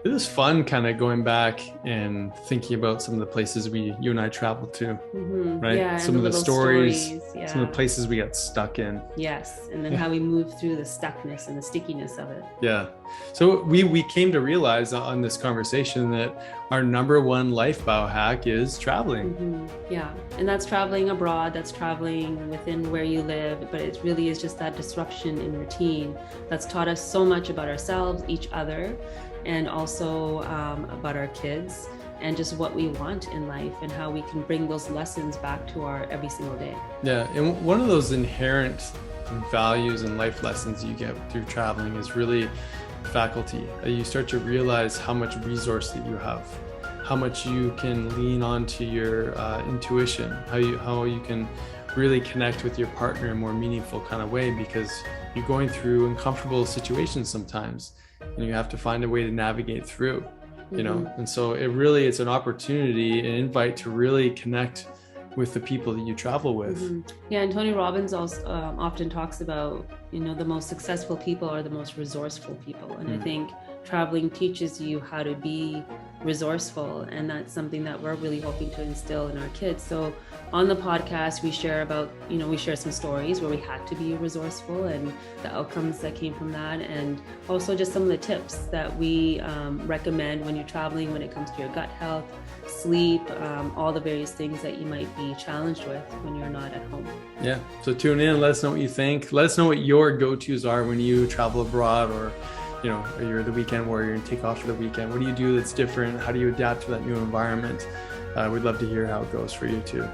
It was fun kind of going back and thinking about some of the places you and I traveled to, right? Yeah, and Some the of the little stories, stories. some of the Yeah. places we got stuck in. Yes. And then Yeah. how we move through the stuckness and the stickiness of it. Yeah. So we came to realize on this conversation that our number one life biohack is traveling. Yeah. And that's traveling abroad, that's traveling within where you live, but it really is just that disruption in routine that's taught us so much about ourselves, each other, and also about our kids and just what we want in life and how we can bring those lessons back to our every single day. Yeah. And one of those inherent values and life lessons you get through traveling is really faculty. You start to realize how much resource that you have, how much you can lean onto your intuition, how you can really connect with your partner in a more meaningful kind of way, because you're going through uncomfortable situations sometimes and you have to find a way to navigate through, you know. And so it's an opportunity, an invite to really connect with the people that you travel with. Yeah, and Tony Robbins also often talks about, the most successful people are the most resourceful people. And I think traveling teaches you how to be resourceful. And that's something that we're really hoping to instill in our kids. So on the podcast, we share about, we share some stories where we had to be resourceful and the outcomes that came from that. And also just some of the tips that we recommend when you're traveling, when it comes to your gut health, sleep, all the various things that you might be challenged with when you're not at home. Yeah. So tune in, let us know what you think. Let us know what your go-tos are when you travel abroad, or you're the weekend warrior and take off for the weekend. What do you do that's different? How do you adapt to that new environment? We'd love to hear how it goes for you too.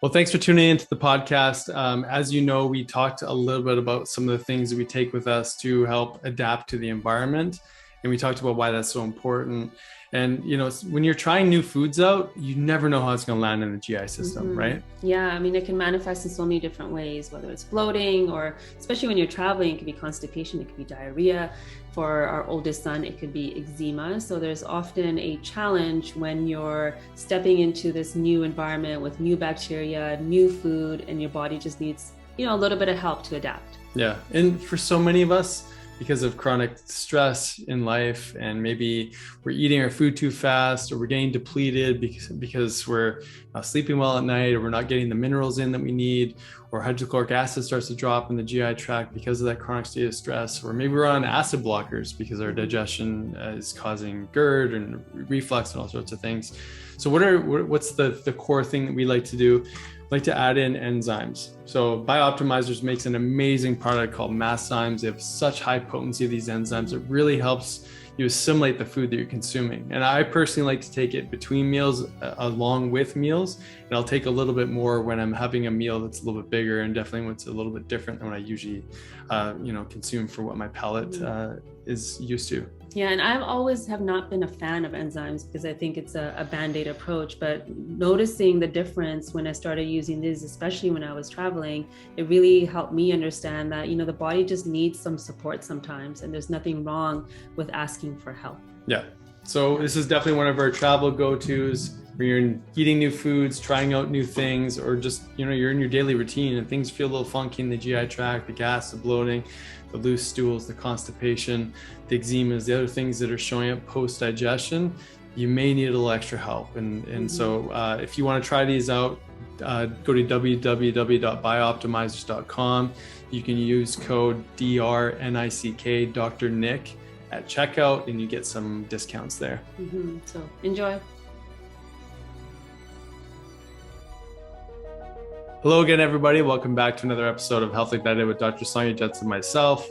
Well, thanks for tuning into the podcast. As you know, we talked a little bit about some of the things that we take with us to help adapt to the environment. And we talked about why that's so important. And, when you're trying new foods out, you never know how it's going to land in the GI system, right? Yeah, I mean, it can manifest in so many different ways, whether it's bloating or especially when you're traveling, it could be constipation, it could be diarrhea. For our oldest son, it could be eczema. So there's often a challenge when you're stepping into this new environment with new bacteria, new food, and your body just needs, a little bit of help to adapt. Yeah. And for so many of us, because of chronic stress in life, and maybe we're eating our food too fast, or we're getting depleted because we're not sleeping well at night, or we're not getting the minerals in that we need, or hydrochloric acid starts to drop in the GI tract because of that chronic state of stress, or maybe we're on acid blockers because our digestion is causing GERD and reflux and all sorts of things. So what's the core thing that we like to do? Like to add in enzymes. So BioOptimizers makes an amazing product called Masszymes. They have such high potency of these enzymes. It really helps you assimilate the food that you're consuming. And I personally like to take it between meals, along with meals. And I'll take a little bit more when I'm having a meal that's a little bit bigger, and definitely what's a little bit different than what I usually, consume for what my palate is used to. Yeah, and I've always have not been a fan of enzymes because I think it's a Band-Aid approach, but noticing the difference when I started using these, especially when I was traveling, it really helped me understand that, the body just needs some support sometimes, and there's nothing wrong with asking for help. Yeah. So this is definitely one of our travel go-tos when you're eating new foods, trying out new things, or just, you're in your daily routine and things feel a little funky in the GI tract, the gas, the bloating, the loose stools, the constipation, the eczemas, the other things that are showing up post-digestion. You may need a little extra help. And so if you want to try these out, go to www.biooptimizers.com. You can use code DRNICK, Dr. Nick, at checkout, and you get some discounts there. So enjoy. Hello again, everybody. Welcome back to another episode of Health Ignited with Dr. Sonya, Jensen, and myself.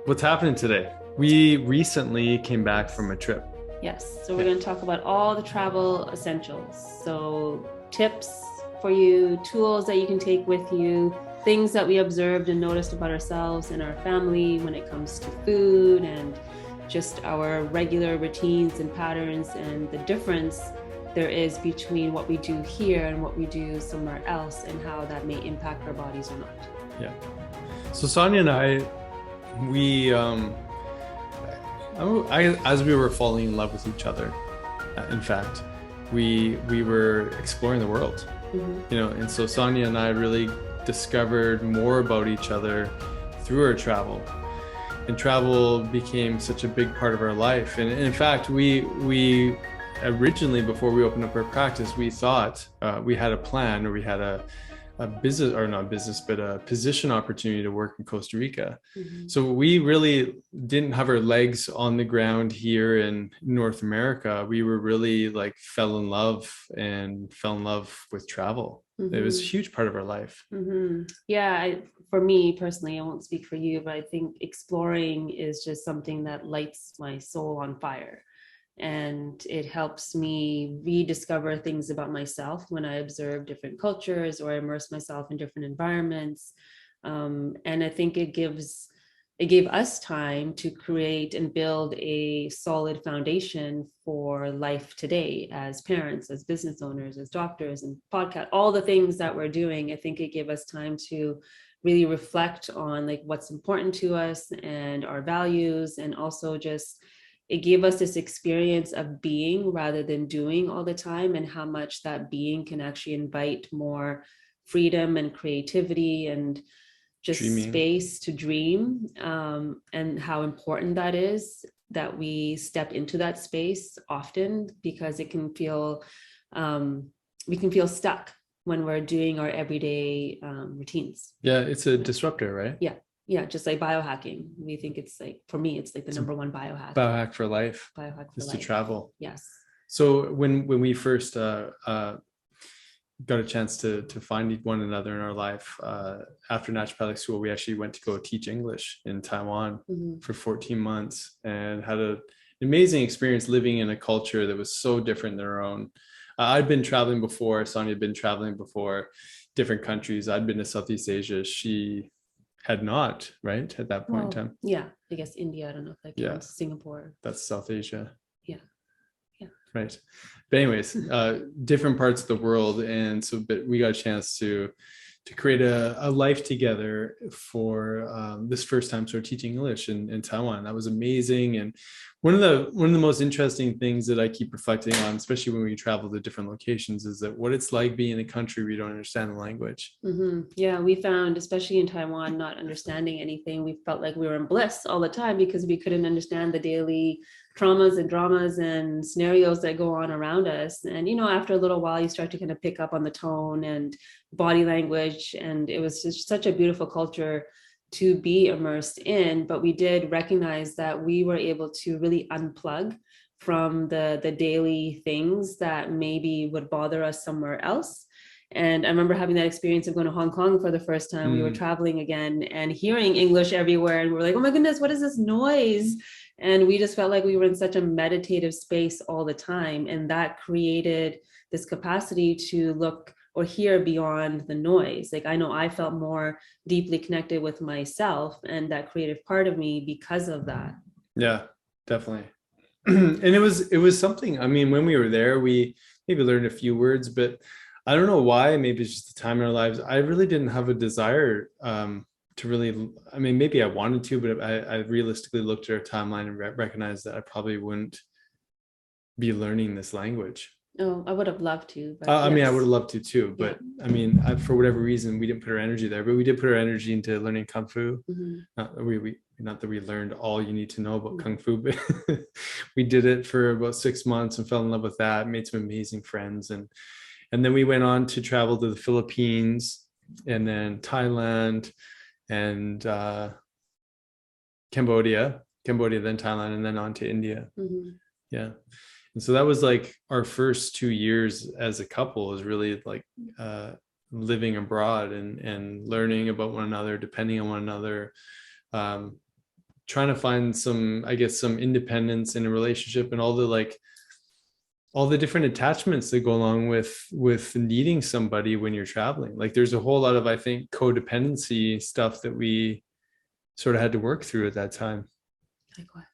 What's happening today? We recently came back from a trip. Yes. So we're going to talk about all the travel essentials. So tips for you, tools that you can take with you, things that we observed and noticed about ourselves and our family when it comes to food, and just our regular routines and patterns, and the difference there is between what we do here and what we do somewhere else, and how that may impact our bodies or not. Yeah. So Sonya and I, as we were falling in love with each other, in fact, we were exploring the world, and so Sonya and I really discovered more about each other through our travel. And travel became such a big part of our life. And in fact, we originally, before we opened up our practice, we thought we had a plan, or we had a business, or not business, but a position opportunity to work in Costa Rica. So we really didn't have our legs on the ground here in North America. We were really like fell in love with travel. It was a huge part of our life. Yeah, for me personally, I won't speak for you, but I think exploring is just something that lights my soul on fire. And it helps me rediscover things about myself when I observe different cultures or immerse myself in different environments. And I think it gave us time to create and build a solid foundation for life today as parents, as business owners, as doctors, and podcast, all the things that we're doing. I think it gave us time to really reflect on like what's important to us and our values, and also just it gave us this experience of being rather than doing all the time, and how much that being can actually invite more freedom and creativity and just Dreaming. Space to dream, and how important that is, that we step into that space often, because it can feel we can feel stuck when we're doing our everyday routines. Yeah, it's a disruptor, right? Yeah, just like biohacking. We think it's like, for me, it's like the number one biohack. Biohack for life. Biohack for is life. To travel. Yes. So when we first got a chance to find one another in our life, after naturopathic school, we actually went to go teach English in Taiwan for 14 months, and had an amazing experience living in a culture that was so different than our own. I'd been traveling before. Sonya had been traveling before, different countries. I'd been to Southeast Asia. She had not, right, at that point in time. Yeah, I guess India, I don't know if that counts. Singapore. That's South Asia. Yeah. Right. But anyways, different parts of the world. And so but we got a chance to create a life together for this first time sort of teaching English in Taiwan. That was amazing. And one of the most interesting things that I keep reflecting on, especially when we travel to different locations, is that what it's like being in a country where you don't understand the language. Yeah, we found, especially in Taiwan, not understanding anything, we felt like we were in bliss all the time, because we couldn't understand the daily traumas and dramas and scenarios that go on around us. And, after a little while, you start to kind of pick up on the tone and body language. And it was just such a beautiful culture to be immersed in. But we did recognize that we were able to really unplug from the daily things that maybe would bother us somewhere else. And I remember having that experience of going to Hong Kong for the first time. We were traveling again and hearing English everywhere. And we were like, oh my goodness, what is this noise? And we just felt like we were in such a meditative space all the time. And that created this capacity to look or hear beyond the noise. Like, I know I felt more deeply connected with myself and that creative part of me because of that. Yeah, definitely. And it was something, I mean, when we were there, we maybe learned a few words, but I don't know why, maybe it's just the time in our lives. I really didn't have a desire to really, I mean, maybe I wanted to, but I realistically looked at our timeline and recognized that I probably wouldn't be learning this language. Oh, I would have loved to. But I mean, I would have loved to too, but yeah. I mean, for whatever reason, we didn't put our energy there, but we did put our energy into learning Kung Fu. Not that we learned all you need to know about Kung Fu, but we did it for about 6 months and fell in love with that, made some amazing friends. And then we went on to travel to the Philippines, and then Thailand, and Cambodia, then Thailand, and then on to India. Yeah. And so that was like our first 2 years as a couple, was really like living abroad and learning about one another, depending on one another, trying to find some independence in a relationship, and all the different attachments that go along with needing somebody when you're traveling. Like, there's a whole lot of, I think, codependency stuff that we sort of had to work through at that time. Like what?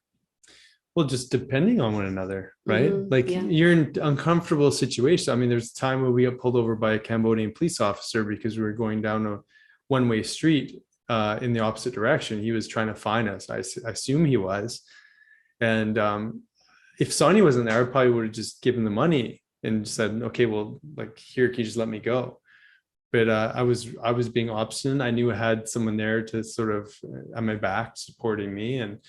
Well, just depending on one another, right? You're in uncomfortable situations. I mean, there's a time where we got pulled over by a Cambodian police officer because we were going down a one-way street in the opposite direction. He was trying to fine us. I assume he was. And if Sonya wasn't there, I probably would have just given the money and said, okay, well, like, here, can you just let me go? but I was being obstinate. I knew I had someone there to sort of on my back supporting me, and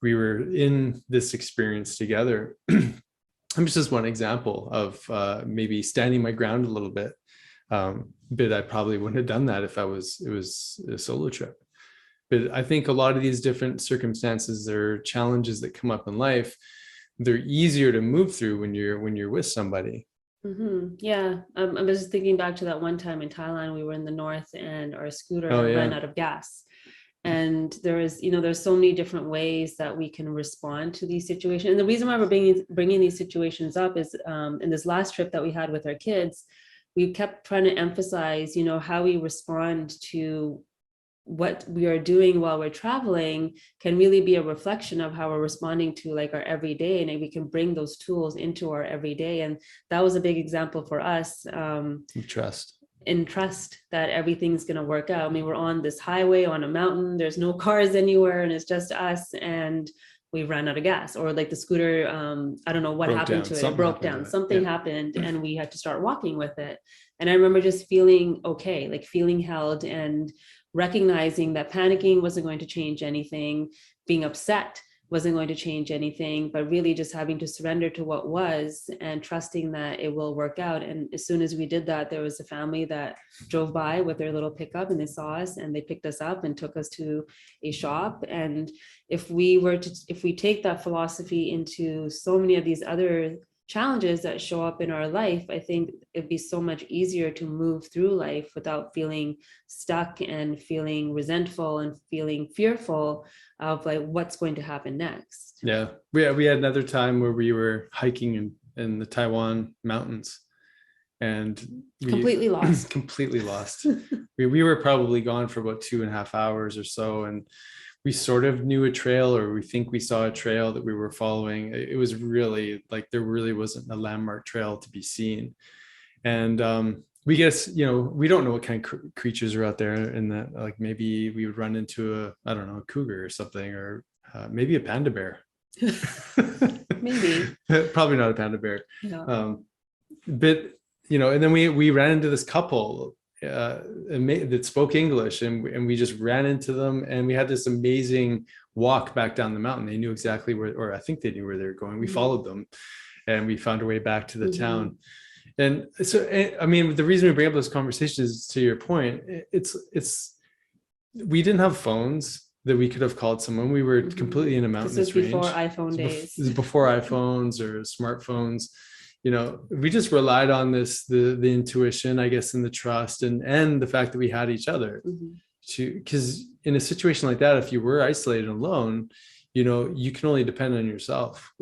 we were in this experience together. I'm just one example of maybe standing my ground a little bit. But I probably wouldn't have done that if it was a solo trip. But I think a lot of these different circumstances or challenges that come up in life, they're easier to move through when you're with somebody. Mm-hmm. Yeah, I was thinking back to that one time in Thailand. We were in the north, and our scooter Oh ran yeah. out of gas. And there's so many different ways that we can respond to these situations. And the reason why we're bringing these situations up is in this last trip that we had with our kids, we kept trying to emphasize, how we respond to what we are doing while we're traveling can really be a reflection of how we're responding to like our everyday, and we can bring those tools into our everyday. And that was a big example for us. Trust. And trust that everything's going to work out. I mean, we're on this highway on a mountain, there's no cars anywhere, and it's just us, and we ran out of gas, or like the scooter, I don't know what happened to it. It broke down, something happened, and we had to start walking with it. And I remember just feeling okay, like feeling held, and recognizing that panicking wasn't going to change anything, being upset wasn't going to change anything, but really just having to surrender to what was and trusting that it will work out. And as soon as we did that, there was a family that drove by with their little pickup, and they saw us and they picked us up and took us to a shop. And if we take that philosophy into so many of these other challenges that show up in our life, I think it'd be so much easier to move through life without feeling stuck and feeling resentful and feeling fearful of like what's going to happen next. Yeah. We had another time where we were hiking in the Taiwan mountains, and we completely lost. Completely lost. We were probably gone for about 2.5 hours or so, and we sort of knew a trail, or we think we saw a trail that we were following. It was really like there really wasn't a landmark trail to be seen. And we guess, we don't know what kind of creatures are out there, and that like maybe we would run into I don't know, a cougar or something, or maybe a panda bear. Maybe. Probably not a panda bear. Yeah. But, and then we ran into this couple that spoke English, and we just ran into them, and we had this amazing walk back down the mountain. They knew exactly where, or I think they knew where they were going. We followed them, and we found our way back to the town. And so, I mean, the reason we bring up this conversation is, to your point, we didn't have phones that we could have called someone. We were completely in a mountainous range. Before iPhone days. This is before iPhones or smartphones. We just relied on the intuition, I guess, and the trust, and the fact that we had each other. Because in a situation like that, if you were isolated and alone, you can only depend on yourself.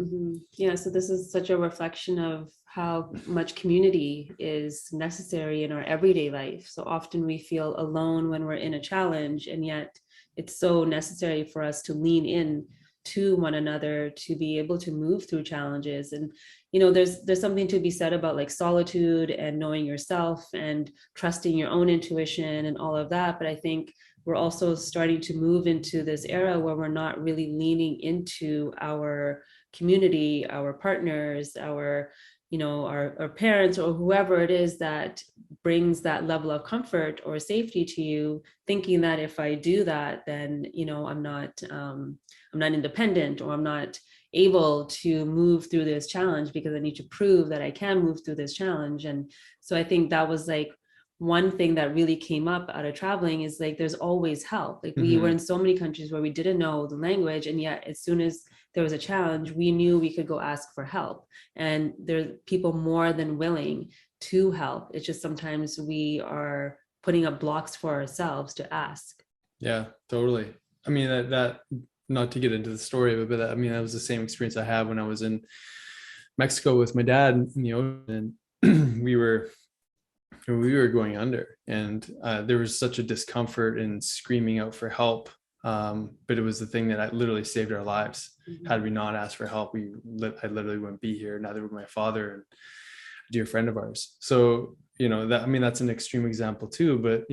Yeah. So this is such a reflection of how much community is necessary in our everyday life. So often we feel alone when we're in a challenge, and yet it's so necessary for us to lean in to one another to be able to move through challenges. And there's something to be said about like solitude and knowing yourself and trusting your own intuition and all of that. But I think we're also starting to move into this era where we're not really leaning into our community, our partners, our parents, or whoever it is that brings that level of comfort or safety to you, thinking that if I do that, then I'm not independent, or I'm not able to move through this challenge because I need to prove that I can move through this challenge. And so I think that was like one thing that really came up out of traveling, is like there's always help. Like we were in so many countries where we didn't know the language, and yet as soon as there was a challenge, we knew we could go ask for help, and there's people more than willing to help. It's just sometimes we are putting up blocks for ourselves to ask. Yeah, totally. I mean, that not to get into the story of it, but that was the same experience I had when I was in Mexico with my dad in the ocean, and we were going under, and there was such a discomfort in screaming out for help. But it was the thing that literally saved our lives. Had we not asked for help, I literally wouldn't be here. Neither would my father and a dear friend of ours. So, that's an extreme example too, but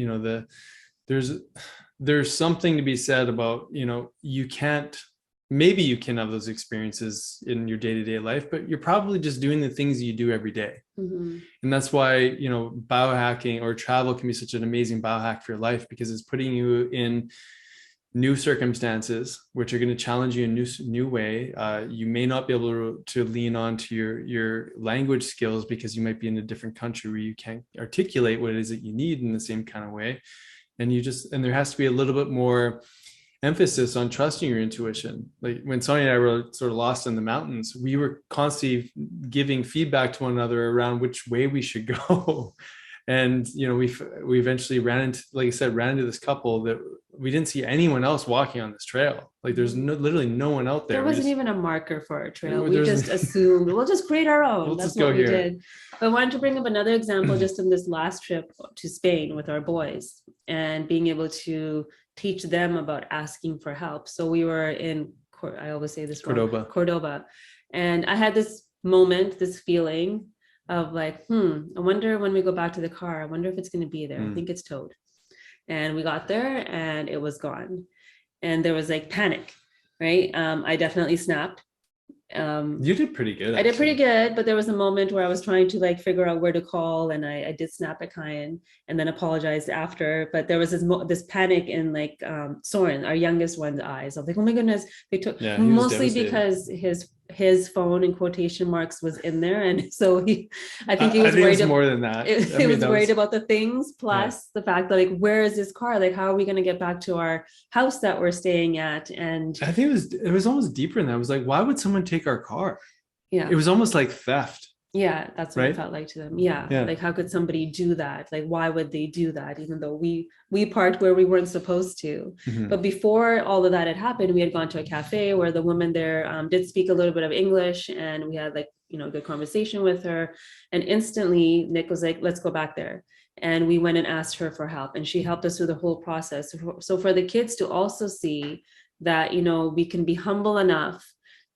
there's something to be said about, you can't maybe you can have those experiences in your day-to-day life, but you're probably just doing the things you do every day. And that's why, biohacking or travel can be such an amazing biohack for your life, because it's putting you in new circumstances, which are going to challenge you in new way. You may not be able to lean on to your language skills because you might be in a different country where you can't articulate what it is that you need in the same kind of way. And there has to be a little bit more emphasis on trusting your intuition. Like when Sonya and I were sort of lost in the mountains, we were constantly giving feedback to one another around which way we should go. And we eventually ran into this couple that we didn't see anyone else walking on this trail. Like there's literally no one out there. There wasn't even a marker for our trail. We just assumed we'll just create our own. That's what we did. But I wanted to bring up another example just in this last trip to Spain with our boys and being able to teach them about asking for help. So we were in, I always say this, Cordoba. And I had this moment, this feeling of like, I wonder when we go back to the car, I wonder if it's going to be there. I think it's towed. And we got there and it was gone. And there was like panic, right? I definitely snapped. You did pretty good. I did pretty good, but there was a moment where I was trying to like figure out where to call, and I did snap at Kyan and then apologized after. But there was this panic in like Soren, our youngest one's eyes. I was like, oh my goodness, they took mostly because his phone in quotation marks was in there, and so I think he was worried more than that. He was worried about the things plus the fact that like, where is this car? Like, how are we going to get back to our house that we're staying at? And I think it was almost deeper than that. It was like, why would someone take our car? Yeah, it was almost like theft. Yeah, that's what it felt like to them. Yeah. Like, how could somebody do that? Like, why would they do that? Even though we parked where we weren't supposed to. But before all of that had happened, we had gone to a cafe where the woman there did speak a little bit of English, and we had like, a good conversation with her. And instantly Nick was like, let's go back there. And we went and asked her for help, and she helped us through the whole process. So for the kids to also see that, we can be humble enough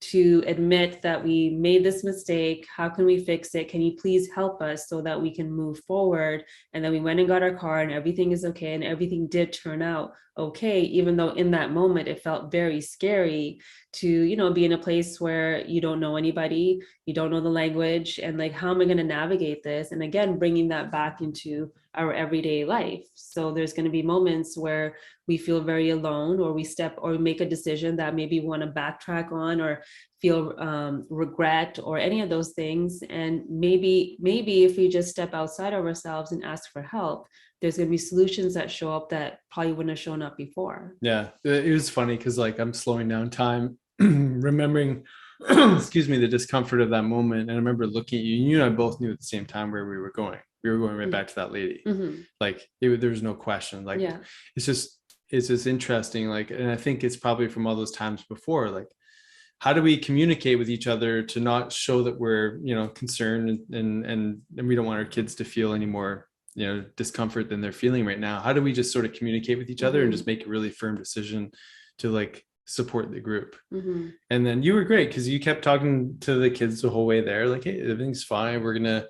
to admit that we made this mistake. How can we fix it? Can you please help us so that we can move forward? And then we went and got our car, and everything is okay. And everything did turn out okay, even though in that moment it felt very scary to, be in a place where you don't know anybody, you don't know the language, and like, how am I going to navigate this? And again, bringing that back into our everyday life. So there's going to be moments where we feel very alone, or we make a decision that maybe we want to backtrack on, or feel regret, or any of those things. And maybe if we just step outside of ourselves and ask for help, there's going to be solutions that show up that probably wouldn't have shown up before. Yeah, it was funny because like I'm slowing down time, remembering, excuse me, the discomfort of that moment. And I remember looking at you, and you and I both knew at the same time where we were going. We were going right back to that lady. Like there was no question. Like, it's just interesting. Like, and I think it's probably from all those times before, like, how do we communicate with each other to not show that we're, concerned and we don't want our kids to feel any more, discomfort than they're feeling right now? How do we just sort of communicate with each other and just make a really firm decision to like support the group? And then you were great because you kept talking to the kids the whole way there, like, hey, everything's fine, we're gonna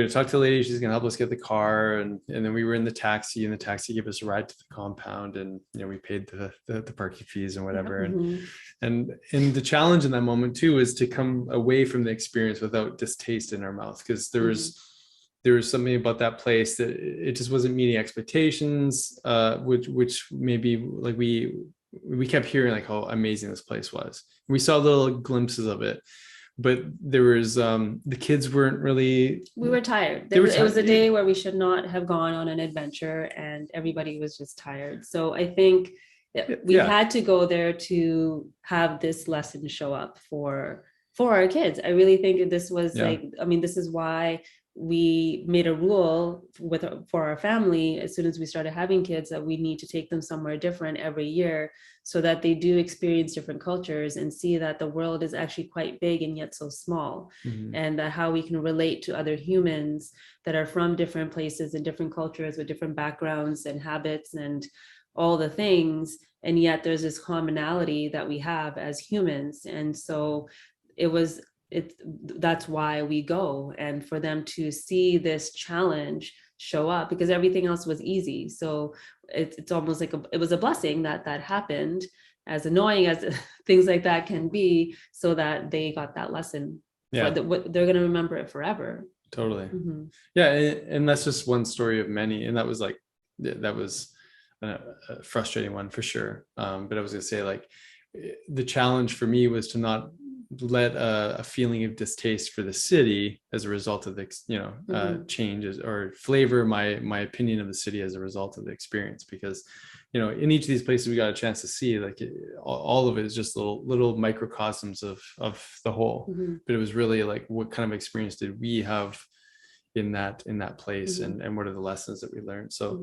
talk to the lady, she's gonna help us get the car. And then we were in the taxi, and the taxi gave us a ride to the compound, and we paid the parking fees and whatever. And the challenge in that moment too is to come away from the experience without distaste in our mouth, because there was something about that place that it just wasn't meeting expectations, which maybe like we kept hearing like how amazing this place was. We saw little glimpses of it, but there was the kids weren't really. We were tired. It was a day where we should not have gone on an adventure, and everybody was just tired. So I think we had to go there to have this lesson show up for our kids. I really think this was this is why we made a rule for our family as soon as we started having kids, that we need to take them somewhere different every year so that they do experience different cultures and see that the world is actually quite big and yet so small. And that how we can relate to other humans that are from different places and different cultures with different backgrounds and habits and all the things, and yet there's this commonality that we have as humans. And so that's why we go, and for them to see this challenge show up, because everything else was easy. So it's almost like it was a blessing that that happened, as annoying as things like that can be, so that they got that lesson. Yeah. They're going to remember it forever. Totally. Yeah. And that's just one story of many. And that was a frustrating one for sure. But I was going to say, like, the challenge for me was to not let a feeling of distaste for the city as a result of the changes, or flavor my opinion of the city as a result of the experience, because in each of these places we got a chance to see, like, all of it is just little microcosms of the whole. But it was really like, what kind of experience did we have in that place, and what are the lessons that we learned? So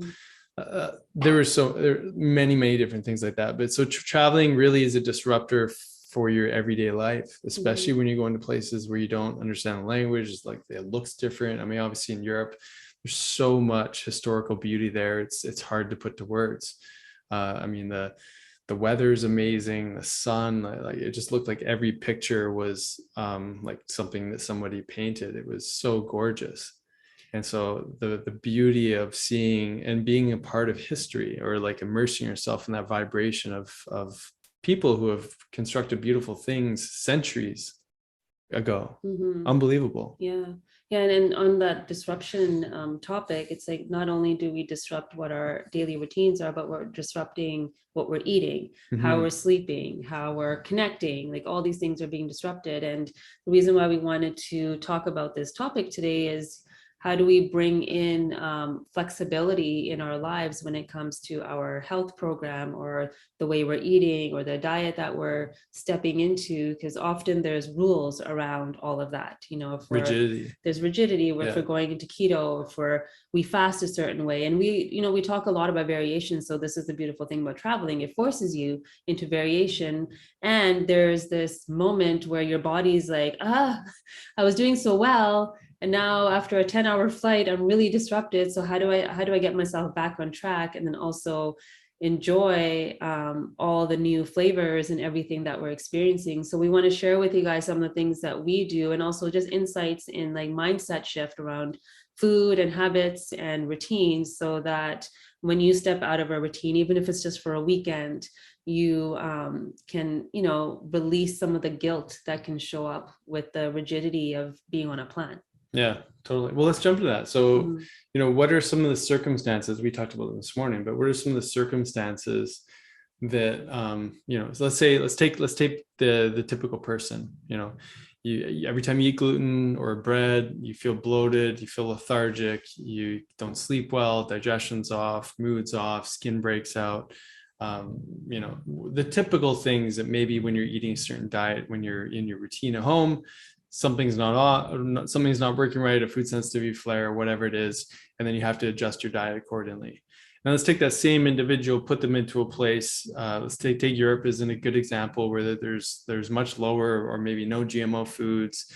there are many different things like that. But so traveling really is a disruptor for your everyday life, especially when you go into places where you don't understand the language. It's like, it looks different. I mean, obviously in Europe, there's so much historical beauty there. It's hard to put to words. I mean, the weather's amazing. The sun, like, it just looked like every picture was like something that somebody painted. It was so gorgeous. And so the beauty of seeing and being a part of history, or like immersing yourself in that vibration of people who have constructed beautiful things centuries ago. Unbelievable. Yeah. And on that disruption topic, it's like, not only do we disrupt what our daily routines are, but we're disrupting what we're eating, how we're sleeping, how we're connecting. Like, all these things are being disrupted. And the reason why we wanted to talk about this topic today is, how do we bring in flexibility in our lives when it comes to our health program, or the way we're eating, or the diet that we're stepping into? Because often there's rules around all of that. Rigidity. There's rigidity if we're going into keto, if we fast a certain way. And we talk a lot about variation. So this is the beautiful thing about traveling. It forces you into variation. And there's this moment where your body's like, I was doing so well, and now after a 10-hour flight, I'm really disrupted. So how do I get myself back on track, and then also enjoy all the new flavors and everything that we're experiencing? So we want to share with you guys some of the things that we do, and also just insights in like mindset shift around food and habits and routines, so that when you step out of a routine, even if it's just for a weekend, you can release some of the guilt that can show up with the rigidity of being on a plan. Yeah, totally. Well, let's jump to that. So, what are some of the circumstances, we talked about them this morning, but what are some of the circumstances that, so let's take the typical person. You every time you eat gluten or bread, you feel bloated, you feel lethargic, you don't sleep well, digestion's off, mood's off, skin breaks out. The typical things that maybe when you're eating a certain diet, when you're in your routine at home, something's not working right, a food sensitivity flare, whatever it is, and then you have to adjust your diet accordingly. Now let's take that same individual, put them into a place. Let's take Europe as a good example, where there's much lower or maybe no GMO foods.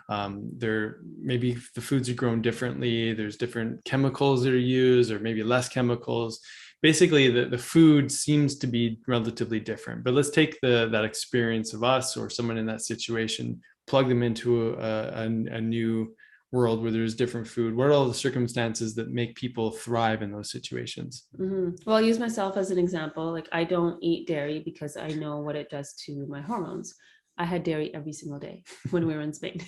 There maybe the foods are grown differently. There's different chemicals that are used, or maybe less chemicals. Basically, the food seems to be relatively different. But let's take that experience of us or someone in that situation, plug them into a new world where there's different food. What are all the circumstances that make people thrive in those situations? Well, I'll use myself as an example. Like, I don't eat dairy because I know what it does to my hormones. I had dairy every single day when we were in Spain.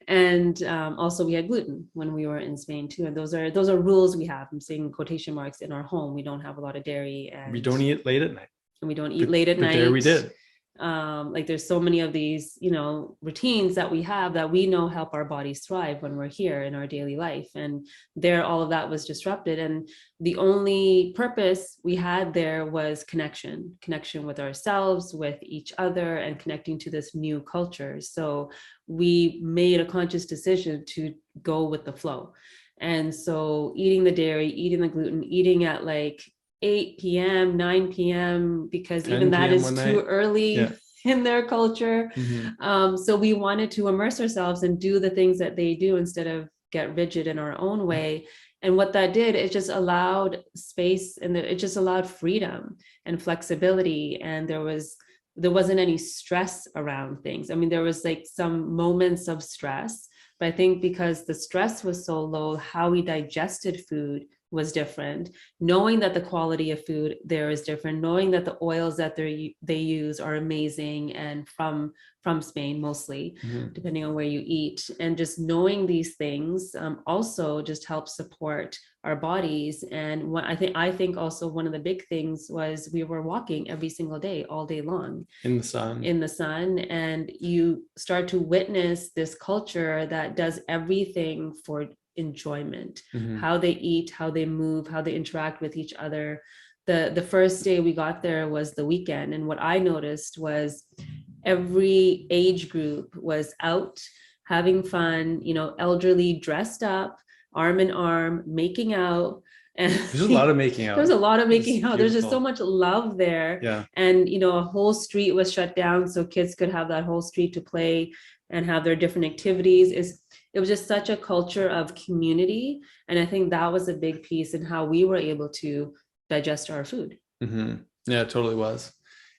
And also we had gluten when we were in Spain too. And those are rules we have. I'm saying quotation marks, in our home. We don't have a lot of dairy. And we don't eat late at night. And we don't eat late at night. There we did. Like, there's so many of these, routines that we have that we know help our bodies thrive when we're here in our daily life. And there, all of that was disrupted. And the only purpose we had there was connection with ourselves, with each other, and connecting to this new culture. So we made a conscious decision to go with the flow. And so eating the dairy, eating the gluten, eating at like 8 p.m., 9 p.m., because even that is too early in their culture. So we wanted to immerse ourselves and do the things that they do instead of get rigid in our own way. And what that did, it just allowed space, and it just allowed freedom and flexibility. And there wasn't any stress around things. I mean, there was like some moments of stress, but I think because the stress was so low, how we digested food was different, knowing that the quality of food there is different, knowing that the oils that they use are amazing and from Spain mostly, depending on where you eat. And just knowing these things also just helps support our bodies. And what I think also one of the big things was we were walking every single day, all day long in the sun, and you start to witness this culture that does everything for enjoyment, how they eat, how they move, how they interact with each other. The first day we got there was the weekend, and what I noticed was every age group was out having fun, elderly dressed up, arm in arm, making out. And there's a lot of making out. There's a lot of making out. There's just so much love there. Yeah. And, a whole street was shut down so kids could have that whole street to play and have their different activities. It was just such a culture of community. And I think that was a big piece in how we were able to digest our food. Yeah, it totally was.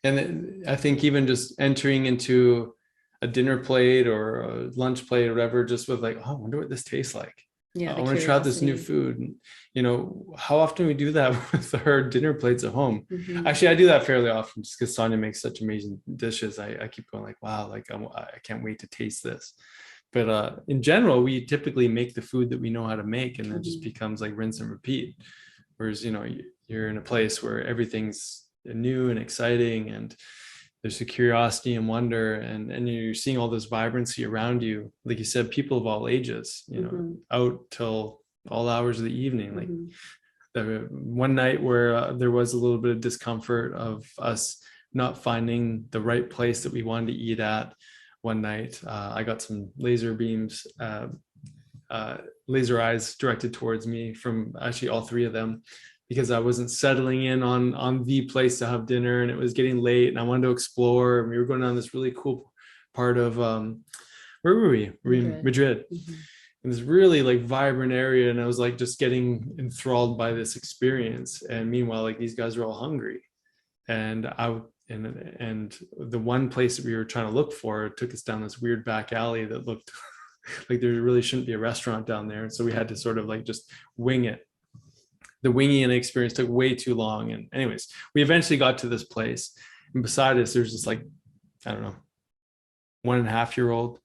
And I think even just entering into a dinner plate or a lunch plate or whatever, just with like, oh, I wonder what this tastes like. Yeah, I want to try out this new food. How often we do that with our dinner plates at home. Actually, I do that fairly often just because Sonya makes such amazing dishes. I keep going like, wow, like I can't wait to taste this. But in general, we typically make the food that we know how to make, and it just becomes like rinse and repeat. Whereas, you're in a place where everything's new and exciting, and there's a curiosity and wonder, and you're seeing all this vibrancy around you. Like you said, people of all ages, out till all hours of the evening. Like one night where there was a little bit of discomfort of us not finding the right place that we wanted to eat at. One night, I got some laser beams, laser eyes directed towards me from actually all three of them, because I wasn't settling in on the place to have dinner, and it was getting late and I wanted to explore. And we were going down this really cool part of, where were we? We were in Madrid. In this really like vibrant area. And I was like just getting enthralled by this experience. And meanwhile, like these guys are all hungry. And and the one place that we were trying to look for took us down this weird back alley that looked like there really shouldn't be a restaurant down there. And so we had to sort of like just wing it. The winging and experience took way too long. And anyways, we eventually got to this place, and beside us, there's this like, I don't know, 1.5-year-old,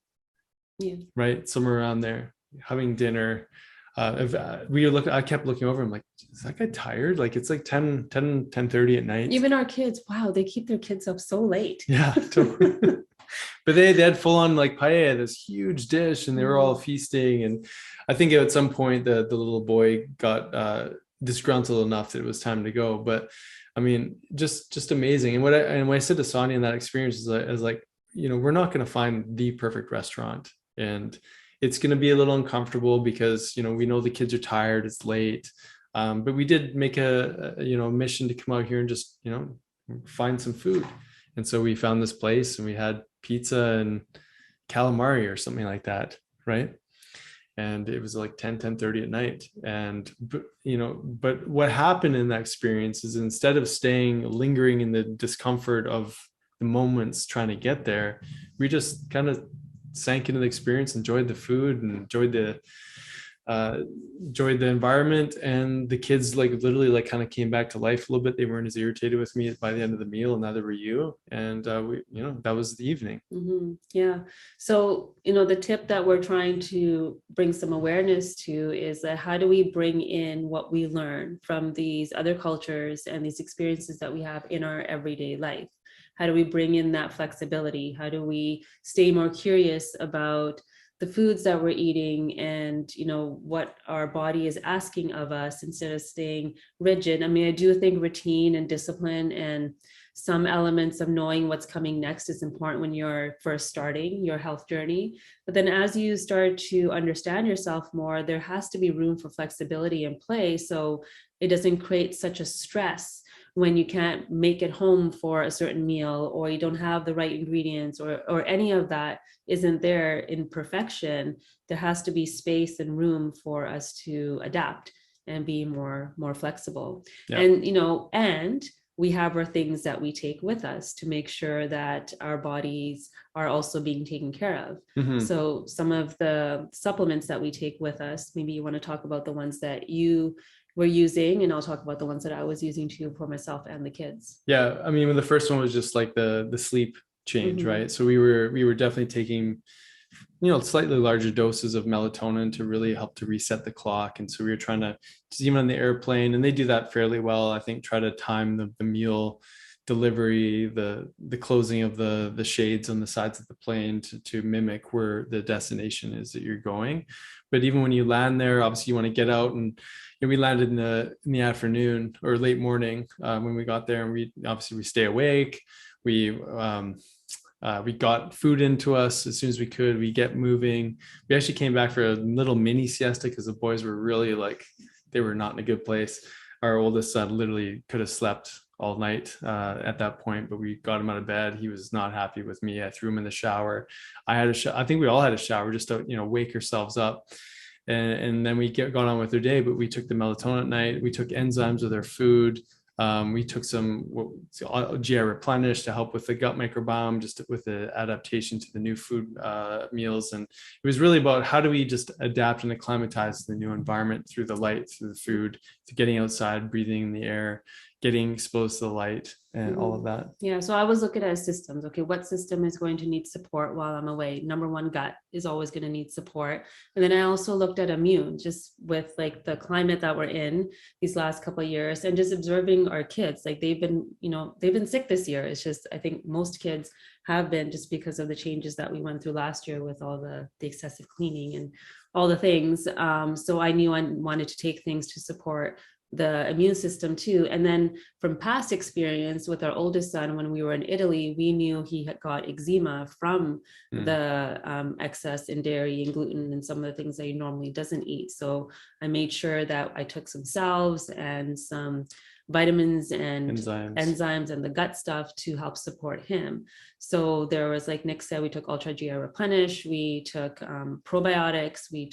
right? Somewhere around there, having dinner. I kept looking over him like, is that guy tired? Like it's like 10:30 at night. Even our kids, wow, they keep their kids up so late. Yeah. Totally. But they had full on like paella, this huge dish, and they were all feasting. And I think at some point the little boy got disgruntled enough that it was time to go. But I mean, just amazing. And when I said to Sonya in that experience is like, we're not going to find the perfect restaurant, and it's going to be a little uncomfortable because we know the kids are tired, it's late, but we did make a mission to come out here and just find some food. And so we found this place, and we had pizza and calamari or something like that, right? And it was like 10:30 at night. And but what happened in that experience is, instead of lingering in the discomfort of the moments trying to get there, we just kind of sank into the experience, enjoyed the food, and enjoyed the environment. And the kids like literally like kind of came back to life a little bit. They weren't as irritated with me by the end of the meal, and neither were you. And that was the evening. Yeah. So the tip that we're trying to bring some awareness to is that how do we bring in what we learn from these other cultures and these experiences that we have in our everyday life? How do we bring in that flexibility? How do we stay more curious about the foods that we're eating and, what our body is asking of us, instead of staying rigid? I mean, I do think routine and discipline and some elements of knowing what's coming next is important when you're first starting your health journey. But then as you start to understand yourself more, there has to be room for flexibility in play, so it doesn't create such a stress when you can't make it home for a certain meal, or you don't have the right ingredients, or any of that isn't there in perfection. There has to be space and room for us to adapt and be more flexible. Yeah. And we have our things that we take with us to make sure that our bodies are also being taken care of. So some of the supplements that we take with us, maybe you want to talk about the ones that you were using, and I'll talk about the ones that I was using too for myself and the kids. Yeah, I mean, the first one was just like the sleep change, right? So we were definitely taking, slightly larger doses of melatonin to really help to reset the clock. And so we were trying to, just even on the airplane, and they do that fairly well, I think, try to time the meal delivery, the closing of the shades on the sides of the plane to mimic where the destination is that you're going. But even when you land there, obviously you want to get out, and we landed in the afternoon or late morning when we got there, and we stay awake. We got food into us as soon as we could. We get moving. We actually came back for a little mini siesta because the boys were really they were not in a good place. Our oldest son literally could have slept all night at that point, but we got him out of bed. He was not happy with me. I threw him in the shower. I think we all had a shower just to, wake ourselves up. And then we got on with our day, but we took the melatonin at night. We took enzymes with our food. We took some GI Replenish to help with the gut microbiome, just with the adaptation to the new food meals. And it was really about how do we just adapt and acclimatize to the new environment through the light, through the food, to getting outside, breathing in the air, getting exposed to the light, and all of that. Yeah. So I was looking at systems. Okay, what system is going to need support while I'm away? Number one, gut is always going to need support. And then I also looked at immune, just with the climate that we're in these last couple of years, and just observing our kids. They've been sick this year. It's just, I think most kids have been, just because of the changes that we went through last year with all the excessive cleaning and all the things. So I knew I wanted to take things to support the immune system too. And then from past experience with our oldest son, when we were in Italy, we knew he had got eczema from the excess in dairy and gluten and some of the things that he normally doesn't eat. So I made sure that I took some salves and some vitamins and enzymes and the gut stuff to help support him. So there was, like Nick said, we took Ultra GI Replenish, we took probiotics, we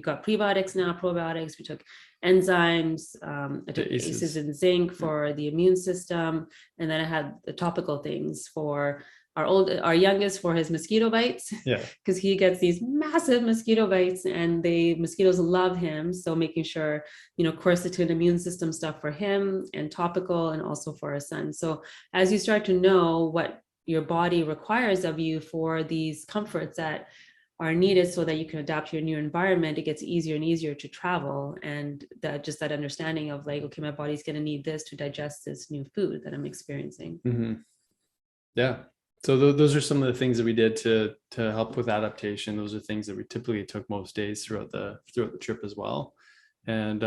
got prebiotics now, probiotics, we took enzymes, I took ACEs and zinc for the immune system, and then I had the topical things for our youngest for his mosquito bites, because he gets these massive mosquito bites and mosquitoes love him. So making sure, quercetin immune system stuff for him, and topical, and also for our son. So as you start to know what your body requires of you for these comforts that are needed so that you can adapt to your new environment, it gets easier and easier to travel. And that understanding of okay, my body's going to need this to digest this new food that I'm experiencing. Yeah. So those are some of the things that we did to help with adaptation. Those are things that we typically took most days throughout the trip as well. And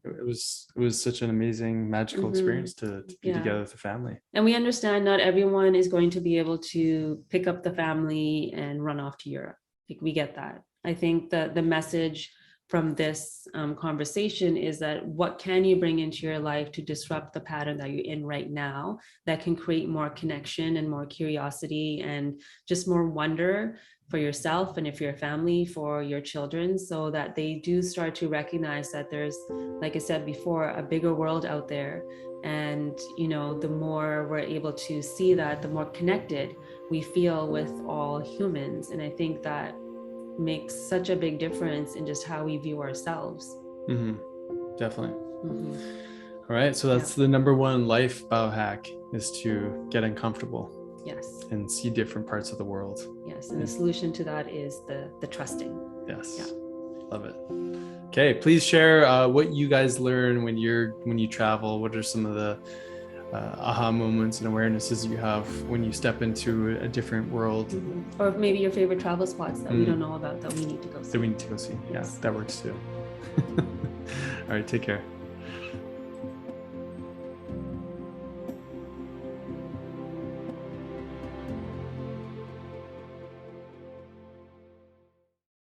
it was such an amazing, magical experience to be together with the family. And we understand not everyone is going to be able to pick up the family and run off to Europe. We get that. I think that the message from this conversation is that what can you bring into your life to disrupt the pattern that you're in right now that can create more connection and more curiosity and just more wonder for yourself and if your family, for your children, so that they do start to recognize that there's, like I said before, a bigger world out there. And, the more we're able to see that, the more connected we feel with all humans. And I think that makes such a big difference in just how we view ourselves. Definitely. All right. So that's the number one life biohack, is to get uncomfortable. Yes. And see different parts of the world. Yes. And the solution to that is the trusting. Yes. Yeah. Love it. Okay. Please share what you guys learn when you travel. What are some of the aha moments and awarenesses you have when you step into a different world? Or maybe your favorite travel spots that we don't know about that we need to go see. Yes. Yeah, that works too. All right. Take care.